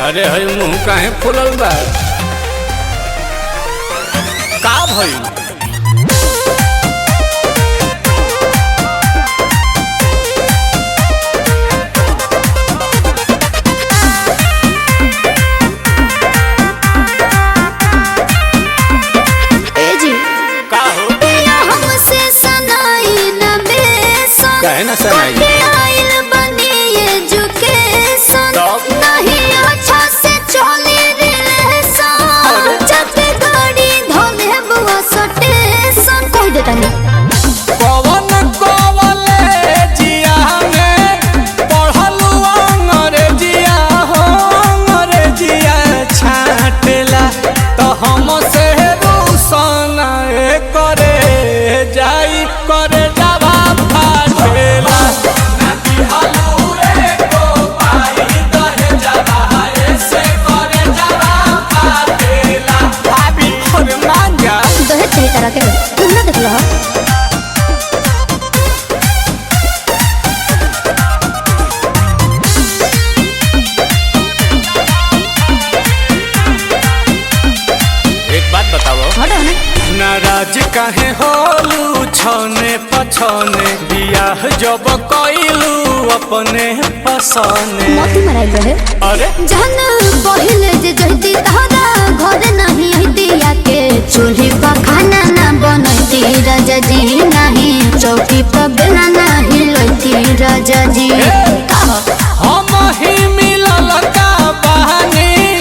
अरे हई मुंह काहे फुलल बा? का भइल? का हो? काहे ना सनाई? कवन कॉलेजिया में पढ़लू अंग्रेजिया हो, अंग्रेजिया छाटेला तो हम से रूसन करे जाई करे जावा फाटेला। नाराज काहे होलू छने पछने बियाह जब कइलू अपने पसने मोती मराई रहे। अरे जहन पहिले जे जहती तहरा घर नहीं हती आके चूल्ही पर खाना ना बनती राजा जी नहीं चौकी पर बेला नहीं लती राजा जी। हम ही मिलल का बहानी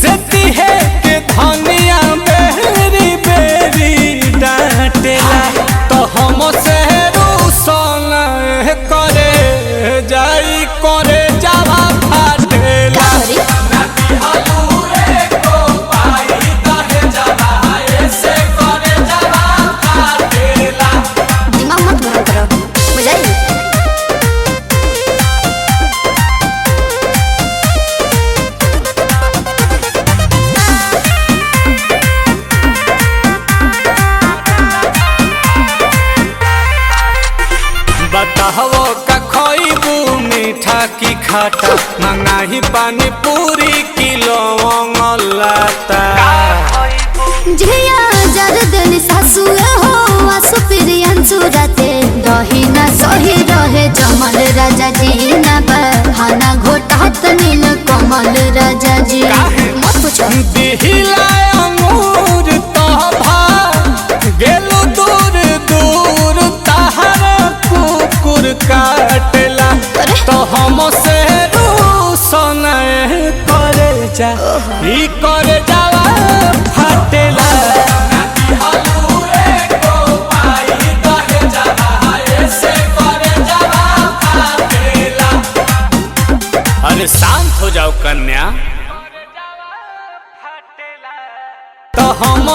से तिहे के धनिया बेरी बेरी डांटेला तो हम से रूसन करे जाई करे जावा फाटेला। दिमाग मत गरम करो बुझाई। बताहो का खइबू मीठा की खाटा मंगाही पानी पूरी किलो लाता। झिया जरदन सासु हो आसु प्रियंसु राते दही ना सही रहे जमल राजा जी ना बहाना घोटात नील कमल राजा जी। मत पूछो दिहिला अंगूर तोभा गेलू दूर दूर तहर कुकुर काटेला तो हम से रूसन करे जा ई करे जावा फाटेला। अरे शांत हो जाओ कन्या तो हम